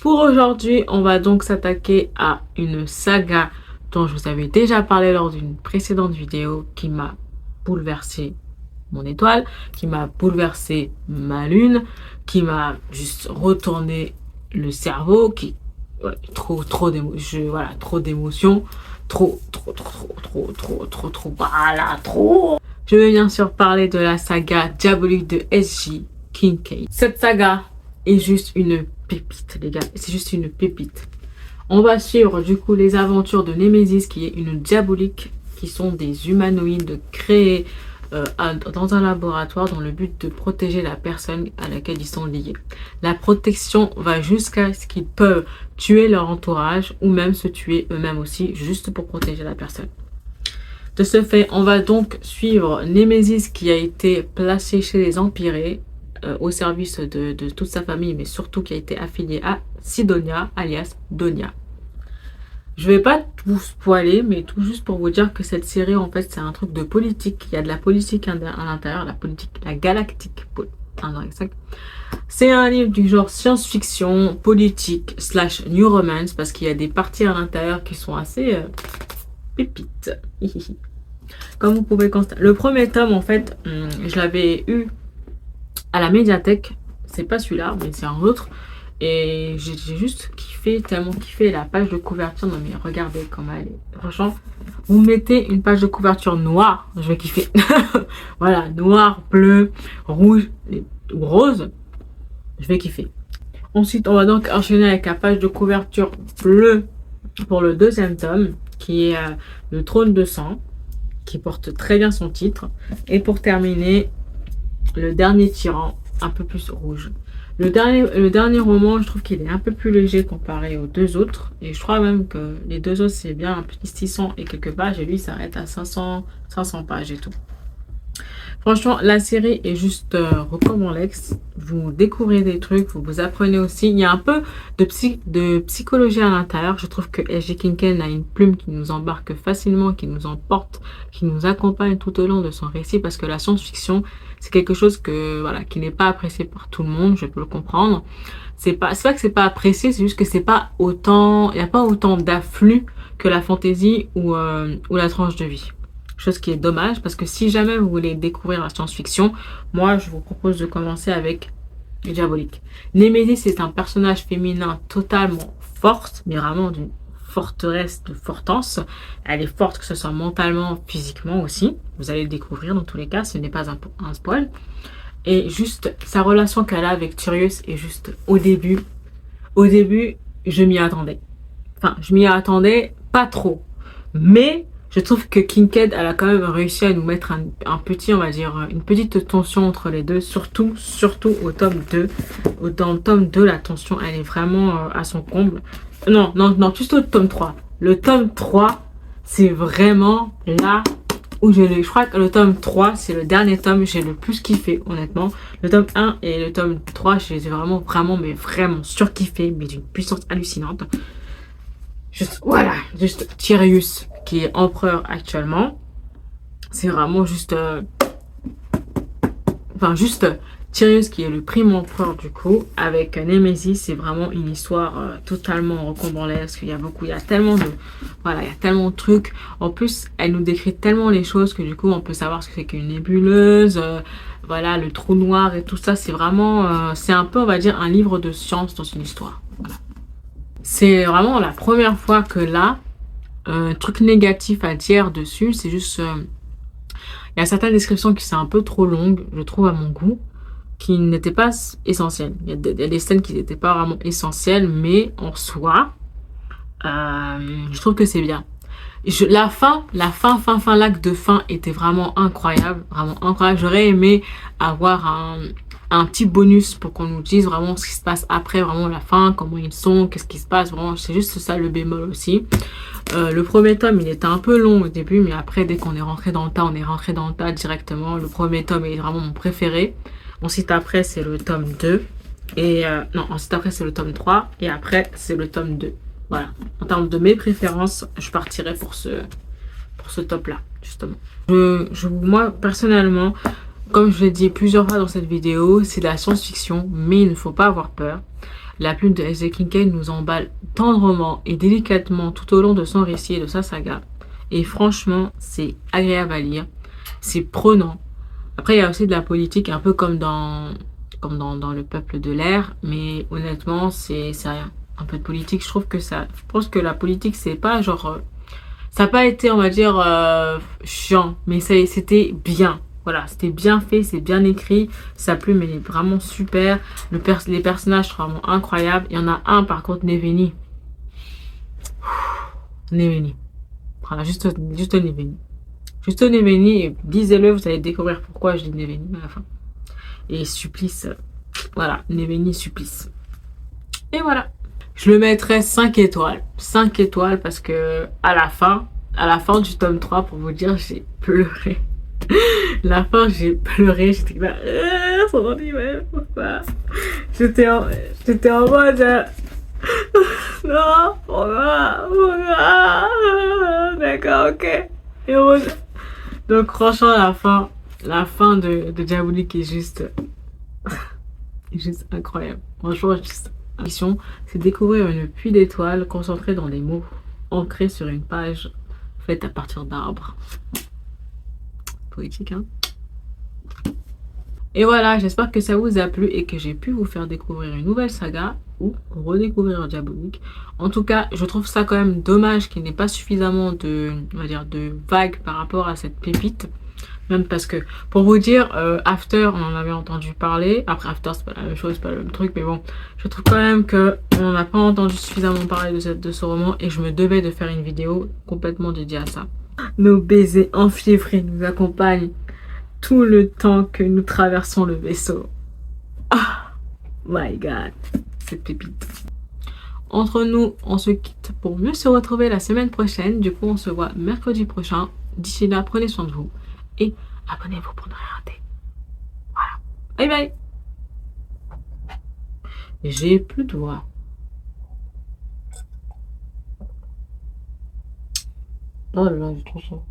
Pour aujourd'hui, on va donc s'attaquer à une saga dont je vous avais déjà parlé lors d'une précédente vidéo qui m'a bouleversé mon étoile, qui m'a bouleversé ma lune, qui m'a juste retourné le cerveau, ouais, trop d'émotions, trop. Je vais bien sûr parler de la saga diabolique de S.J. Kincaid. Cette saga est juste une pépite, les gars. C'est juste une pépite. On va suivre du coup les aventures de Némésis, qui est une diabolique, qui sont des humanoïdes créés dans un laboratoire dans le but de protéger la personne à laquelle ils sont liés. La protection va jusqu'à ce qu'ils peuvent tuer leur entourage ou même se tuer eux-mêmes aussi, juste pour protéger la personne. De ce fait, on va donc suivre Némésis qui a été placé chez les Empyrés au service de toute sa famille, mais surtout qui a été affilié à Sidonia, alias Donia. Je vais pas tout spoiler, mais tout juste pour vous dire que cette série, en fait, c'est un truc de politique. Il y a de la politique à l'intérieur, la galactique. C'est un livre du genre science-fiction, politique, / new romance, parce qu'il y a des parties à l'intérieur qui sont assez pépites. Comme vous pouvez constater. Le premier tome, en fait, je l'avais eu à la médiathèque. C'est pas celui-là, mais c'est un autre. Et j'ai juste kiffé, tellement kiffé la page de couverture. Non mais regardez comment elle est. Franchement, vous mettez une page de couverture noire, je vais kiffer. Voilà, noir, bleu, rouge ou rose, je vais kiffer. Ensuite, on va donc enchaîner avec la page de couverture bleue pour le deuxième tome, qui est le Trône de sang, qui porte très bien son titre. Et pour terminer, le dernier tyran, un peu plus rouge. Le dernier roman, je trouve qu'il est un peu plus léger comparé aux deux autres. Et je crois même que les deux autres, c'est bien un petit 600 et quelques pages. Et lui, il s'arrête à 500 pages et tout. Franchement, la série est juste recommandée. Vous découvrez des trucs, vous vous apprenez aussi. Il y a un peu de psychologie à l'intérieur. Je trouve que S.J. Kincaid a une plume qui nous embarque facilement, qui nous emporte, qui nous accompagne tout au long de son récit. Parce que la science-fiction, c'est quelque chose qui n'est pas apprécié par tout le monde. Je peux le comprendre. C'est pas que c'est pas apprécié, c'est juste que c'est pas autant, il n'y a pas autant d'afflux que la fantasy ou la tranche de vie. Chose qui est dommage, parce que si jamais vous voulez découvrir la science-fiction, moi je vous propose de commencer avec Diabolique. Némésis est un personnage féminin totalement forte, mais vraiment d'une forteresse de fortance. Elle est forte, que ce soit mentalement, physiquement aussi. Vous allez le découvrir dans tous les cas, ce n'est pas un spoil. Et juste sa relation qu'elle a avec Tyrius est juste au début, je m'y attendais. Enfin, je m'y attendais pas trop, mais je trouve que Kincaid, elle a quand même réussi à nous mettre un petit, on va dire, une petite tension entre les deux, surtout au tome 2. Dans le tome 2, la tension, elle est vraiment à son comble. Non, plutôt le tome 3. Le tome 3, c'est vraiment là où je crois que le tome 3, c'est le dernier tome, j'ai le plus kiffé, honnêtement. Le tome 1 et le tome 3, j'ai vraiment surkiffé, mais d'une puissance hallucinante. Juste Tyrius, qui est empereur actuellement. C'est vraiment juste Tyrius qui est le prime empereur du coup, avec Némésis. C'est vraiment une histoire totalement rocambolesque. Il y a tellement de trucs. En plus, elle nous décrit tellement les choses que du coup, on peut savoir ce que c'est qu'une nébuleuse, le trou noir et tout ça. C'est vraiment, c'est un peu, on va dire, un livre de science dans une histoire. Voilà. C'est vraiment la première fois que là, un truc négatif à dire dessus, c'est juste... il y a certaines descriptions qui sont un peu trop longues, je trouve, à mon goût, qui n'étaient pas essentielles. Il y a des scènes qui n'étaient pas vraiment essentielles, mais en soi, je trouve que c'est bien. L'acte de fin était vraiment incroyable, vraiment incroyable. J'aurais aimé avoir un petit bonus pour qu'on nous dise vraiment ce qui se passe après, vraiment la fin, comment ils sont, qu'est-ce qui se passe, vraiment, c'est juste ça le bémol aussi. Le premier tome, il était un peu long au début, mais après, dès qu'on est rentré dans le tas, on est rentré dans le tas directement. Le premier tome est vraiment mon préféré. Ensuite, après, c'est le tome 2. Et ensuite, après, c'est le tome 3. Et après, c'est le tome 2. Voilà. En termes de mes préférences, je partirais pour ce top-là, justement. Moi, personnellement, comme je l'ai dit plusieurs fois dans cette vidéo, c'est de la science-fiction, mais il ne faut pas avoir peur. La plume de S.J. Kincaid nous emballe tendrement et délicatement tout au long de son récit et de sa saga. Et franchement, c'est agréable à lire. C'est prenant. Après, il y a aussi de la politique, un peu comme dans Le Peuple de l'air. Mais honnêtement, c'est rien. Un peu de politique, je trouve que ça... Je pense que la politique, c'est pas genre... ça n'a pas été, on va dire, chiant. Mais c'était bien. Voilà, c'était bien fait, c'est bien écrit. Sa plume, elle est vraiment super. Les personnages sont vraiment incroyables. Il y en a un, par contre, Neveni. Neveni. Voilà, juste Neveni. Juste Neveni, et lisez-le, vous allez découvrir pourquoi je dis Neveni à la fin. Et Supplice, voilà, Neveni, Supplice. Et voilà. Je le mettrais 5 étoiles. 5 étoiles parce que à la fin du tome 3, pour vous dire, j'ai pleuré. La fin, j'ai pleuré. J'étais là, son animal, pourquoi? J'étais en mode, non, pourquoi? D'accord, ok. Et donc, franchement, la fin de Diabolique est juste incroyable. Franchement, juste. Mission, c'est découvrir une pluie d'étoiles concentrée dans des mots ancrés sur une page faite à partir d'arbres. Poétique, hein? Et voilà, j'espère que ça vous a plu et que j'ai pu vous faire découvrir une nouvelle saga ou redécouvrir Diabolique. En tout cas, je trouve ça quand même dommage qu'il n'y ait pas suffisamment on va dire, de vagues par rapport à cette pépite. Même parce que, pour vous dire, After, on en avait entendu parler. Après, After, c'est pas la même chose, c'est pas le même truc. Mais bon, je trouve quand même qu'on n'a pas entendu suffisamment parler de ce roman. Et je me devais de faire une vidéo complètement dédiée à ça. Nos baisers enfiévrés nous accompagnent tout le temps que nous traversons le vaisseau. Ah, my God, cette pépite. Entre nous, on se quitte pour mieux se retrouver la semaine prochaine. Du coup, on se voit mercredi prochain. D'ici là, prenez soin de vous. Et abonnez-vous pour ne rien rater. Voilà. Bye bye. J'ai plus de voix. Oh là là, j'ai trop chaud.